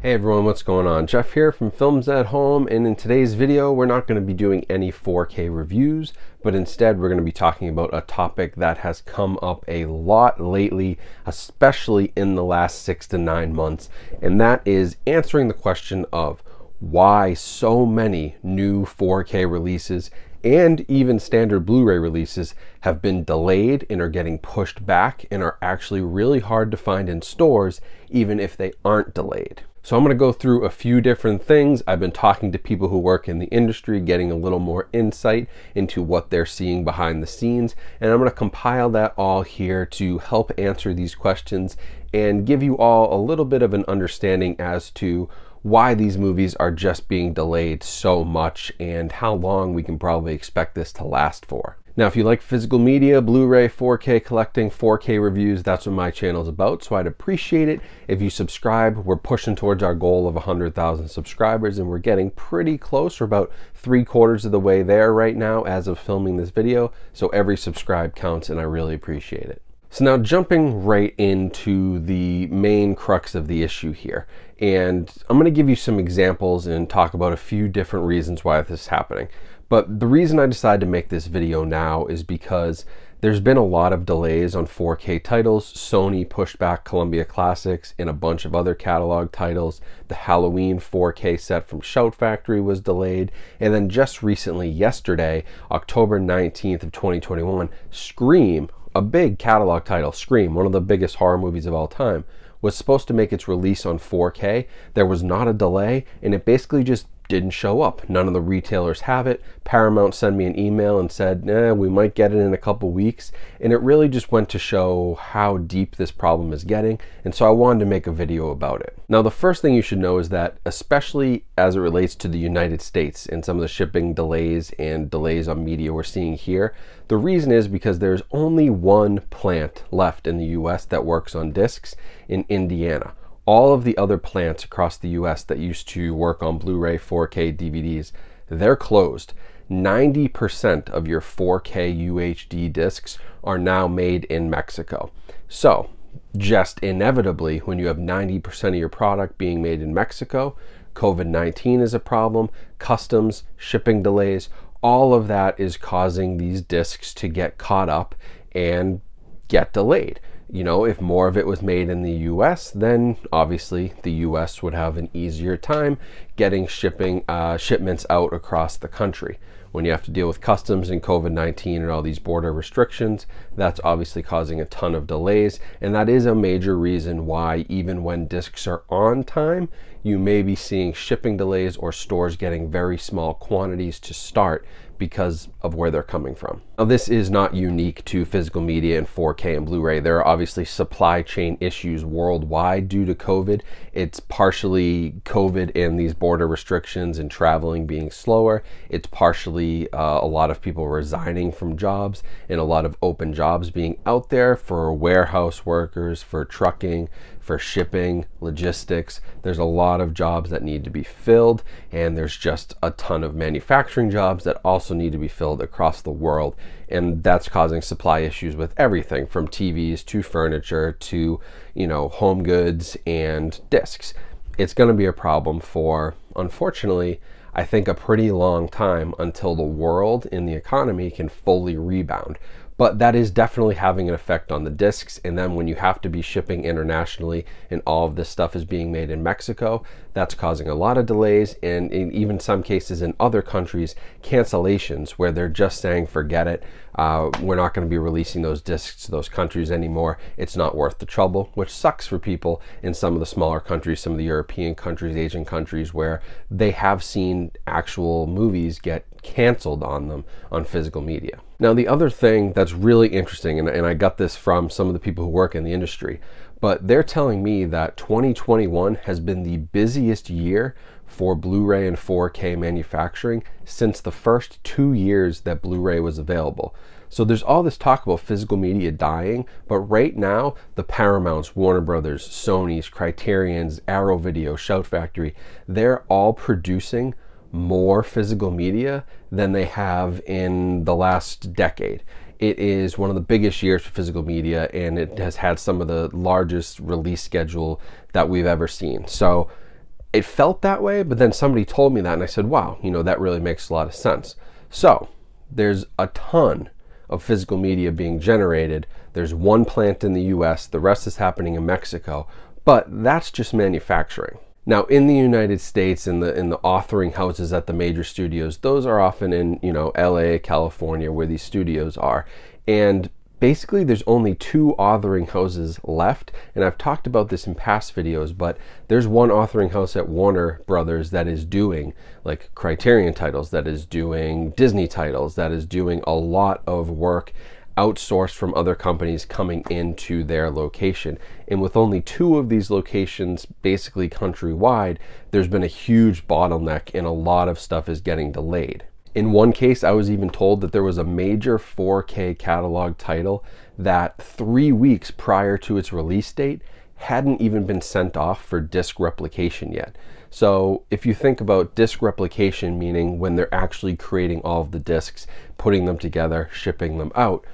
Hey everyone, what's going on? Jeff here from Films at Home, and in today's video we're not going to be doing any 4K reviews, but instead we're going to be talking about a topic that has come up a lot lately, especially in the last 6 to 9 months, and that is answering the question of why so many new 4K releases and even standard Blu-ray releases have been delayed and are getting pushed back and are actually really hard to find in stores even if they aren't delayed. So I'm going to go through a few different things. I've been talking to people who work in the industry, getting a little more insight into what they're seeing behind the scenes, and I'm going to compile that all here to help answer these questions and give you all a little bit of an understanding as to why these movies are just being delayed so much and how long we can probably expect this to last for. Now, if you like physical media, Blu-ray, 4K collecting, 4K reviews, that's what my channel is about, so I'd appreciate it if you subscribe. We're pushing towards our goal of 100,000 subscribers, and we're getting pretty close. We're about 3/4 of the way there right now as of filming this video, so every subscribe counts, and I really appreciate it. So now jumping right into the main crux of the issue here, and I'm going to give you some examples and talk about a few different reasons why this is happening. But the reason I decided to make this video now is because there's been a lot of delays on 4K titles. Sony pushed back Columbia Classics and a bunch of other catalog titles. The Halloween 4K set from Shout Factory was delayed. And then just recently, yesterday, October 19th of 2021, Scream, a big catalog title, Scream, one of the biggest horror movies of all time, was supposed to make its release on 4K. There was not a delay, and it basically just didn't show up. None of the retailers have it. Paramount sent me an email and said, we might get it in a couple weeks. And it really just went to show how deep this problem is getting. And so I wanted to make a video about it. Now, the first thing you should know is that, especially as it relates to the United States and some of the shipping delays and delays on media we're seeing here, the reason is because there's only one plant left in the US that works on discs in Indiana. All of the other plants across the US that used to work on Blu-ray 4K DVDs, they're closed. 90% of your 4K UHD discs are now made in Mexico. So just inevitably, when you have 90% of your product being made in Mexico, COVID-19 is a problem, customs, shipping delays, all of that is causing these discs to get caught up and get delayed. You know, if more of it was made in the US, then obviously the US would have an easier time getting shipments out across the country. When you have to deal with customs and COVID-19 and all these border restrictions, that's obviously causing a ton of delays. And that is a major reason why even when discs are on time, you may be seeing shipping delays or stores getting very small quantities to start because of where they're coming from. Now, this is not unique to physical media and 4K and Blu-ray. There are obviously supply chain issues worldwide due to COVID. It's partially COVID and these border restrictions and traveling being slower. It's partially a lot of people resigning from jobs and a lot of open jobs being out there for warehouse workers, for trucking, for shipping, logistics. There's a lot of jobs that need to be filled, and there's just a ton of manufacturing jobs that also need to be filled across the world, and that's causing supply issues with everything from TVs to furniture to, you know, home goods and discs. It's going to be a problem for, unfortunately, I think a pretty long time until the world and the economy can fully rebound. But that is definitely having an effect on the discs. And then when you have to be shipping internationally and all of this stuff is being made in Mexico, that's causing a lot of delays, and in even some cases in other countries, cancellations where they're just saying, forget it, we're not going to be releasing those discs to those countries anymore. It's not worth the trouble, which sucks for people in some of the smaller countries, some of the European countries, Asian countries, where they have seen actual movies get canceled on them on physical media. Now, the other thing that's really interesting, and I got this from some of the people who work in the industry, but they're telling me that 2021 has been the busiest year for Blu-ray and 4K manufacturing since the first 2 years that Blu-ray was available. So there's all this talk about physical media dying, but right now, the Paramounts, Warner Brothers, Sonys, Criterions, Arrow Video, Shout Factory, they're all producing more physical media than they have in the last decade. It is one of the biggest years for physical media, and it has had some of the largest release schedule that we've ever seen. So it felt that way, but then somebody told me that and I said, wow, you know, that really makes a lot of sense. So there's a ton of physical media being generated. There's one plant in the US, the rest is happening in Mexico, but that's just manufacturing. Now in the United States, in the authoring houses at the major studios, those are often in, you know, LA, California, where these studios are. And basically there's only 2 authoring houses left, and I've talked about this in past videos, but there's one authoring house at Warner Brothers that is doing like Criterion titles, that is doing Disney titles, that is doing a lot of work outsourced from other companies coming into their location. And with only 2 of these locations basically countrywide, there's been a huge bottleneck and a lot of stuff is getting delayed. In one case, I was even told that there was a major 4K catalog title that 3 weeks prior to its release date hadn't even been sent off for disc replication yet. So if you think about disc replication, meaning when they're actually creating all of the discs, putting them together, shipping them out,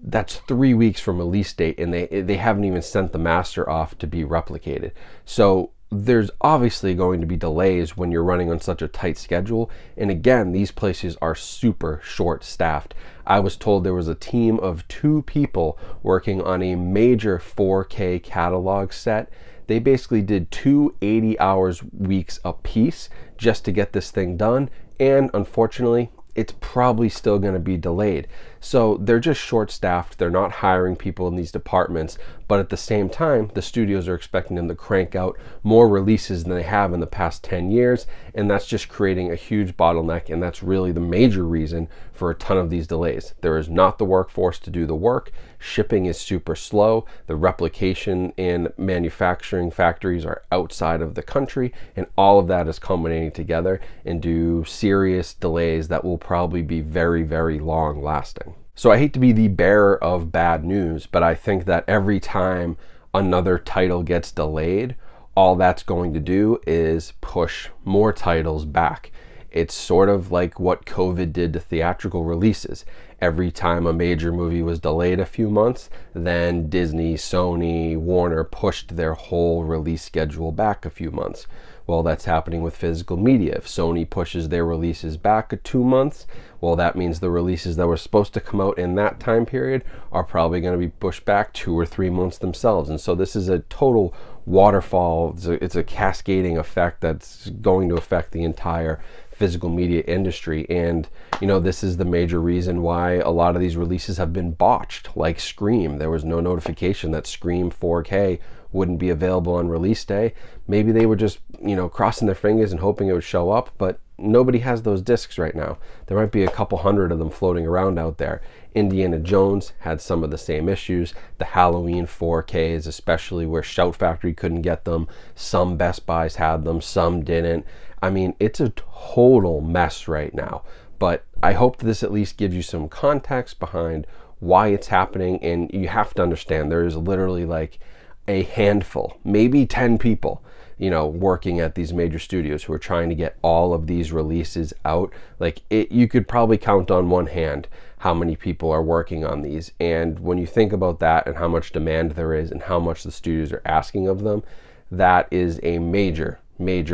that's 3 weeks from release date, and they haven't even sent the master off to be replicated. So there's obviously going to be delays when you're running on such a tight schedule. And again, these places are super short staffed. I was told there was a team of 2 people working on a major 4K catalog set. They basically did 2 80-hour weeks a piece just to get this thing done. And unfortunately, it's probably still going to be delayed. So they're just short staffed. They're not hiring people in these departments, but at the same time, the studios are expecting them to crank out more releases than they have in the past 10 years. And that's just creating a huge bottleneck. And that's really the major reason for a ton of these delays. There is not the workforce to do the work. Shipping is super slow. The replication and manufacturing factories are outside of the country, and all of that is culminating together into serious delays that will probably be very, very long lasting. So I hate to be the bearer of bad news, but I think that every time another title gets delayed, all that's going to do is push more titles back. It's sort of like what COVID did to theatrical releases. Every time a major movie was delayed a few months, then Disney, Sony, Warner pushed their whole release schedule back a few months. Well, that's happening with physical media. If Sony pushes their releases back 2 months, well, that means the releases that were supposed to come out in that time period are probably going to be pushed back 2 or 3 months themselves. And so this is a total waterfall. It's a cascading effect that's going to affect the entire physical media industry. And you know, this is the major reason why a lot of these releases have been botched, like Scream. There was no notification that Scream 4K wouldn't be available on release day. Maybe they were just, you know, crossing their fingers and hoping it would show up, but nobody has those discs right now. There might be a couple hundred of them floating around out there. Indiana Jones had some of the same issues. The Halloween 4Ks, especially, where Shout Factory couldn't get them. Some Best Buys had them, some didn't. I mean, it's a total mess right now. But I hope that this at least gives you some context behind why it's happening. And you have to understand, there is literally like a handful, maybe 10 people, you know, working at these major studios who are trying to get all of these releases out. Like, you could probably count on one hand how many people are working on these. And when you think about that and how much demand there is and how much the studios are asking of them, that is a major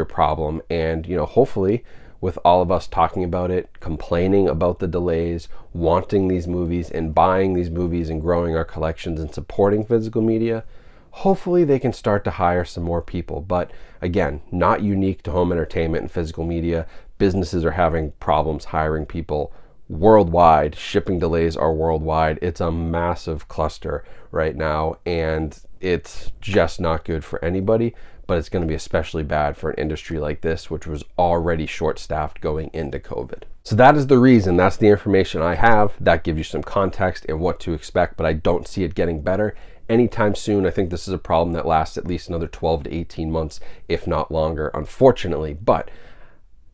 problem. And, you know, hopefully with all of us talking about it, complaining about the delays, wanting these movies and buying these movies and growing our collections and supporting physical media, hopefully they can start to hire some more people. But again, not unique to home entertainment and physical media. Businesses are having problems hiring people worldwide. Shipping delays are worldwide. It's a massive cluster right now, and it's just not good for anybody, but it's going to be especially bad for an industry like this, which was already short-staffed going into COVID. So that is the reason. That's the information I have. That gives you some context and what to expect, but I don't see it getting better anytime soon. I think this is a problem that lasts at least another 12 to 18 months, if not longer, unfortunately. But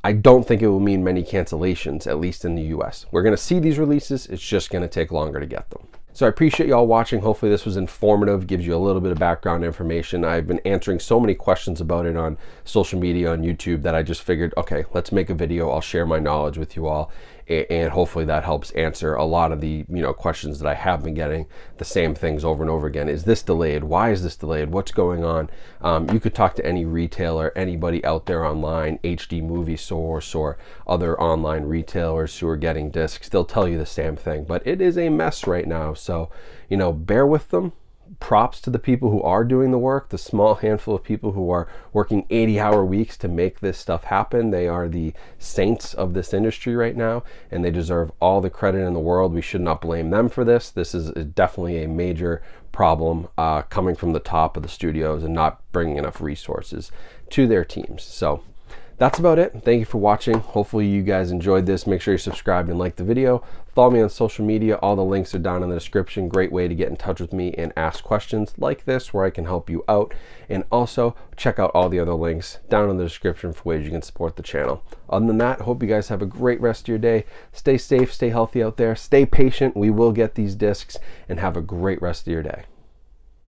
I don't think it will mean many cancellations, at least in the US. We're going to see these releases. It's just going to take longer to get them. So I appreciate y'all watching. Hopefully this was informative, gives you a little bit of background information. I've been answering so many questions about it on social media, on YouTube, that I just figured, okay, let's make a video. I'll share my knowledge with you all. and hopefully that helps answer a lot of the questions that I have been getting, the same things over and over again. Is this delayed? Why is this delayed? What's going on? You could talk to any retailer, anybody out there online, HD Movie Source or other online retailers who are getting discs. They'll tell you the same thing, but it is a mess right now. So, bear with them. Props to the people who are doing the work, the small handful of people who are working 80-hour weeks to make this stuff happen. They are the saints of this industry right now, and they deserve all the credit in the world. We should not blame them for this. This is definitely a major problem coming from the top of the studios and not bringing enough resources to their teams. So that's about it. Thank you for watching. Hopefully you guys enjoyed this. Make sure you subscribe and like the video. Follow me on social media. All the links are down in the description. Great way to get in touch with me and ask questions like this where I can help you out. And also check out all the other links down in the description for ways you can support the channel. Other than that, hope you guys have a great rest of your day. Stay safe, stay healthy out there. Stay patient. We will get these discs, and have a great rest of your day.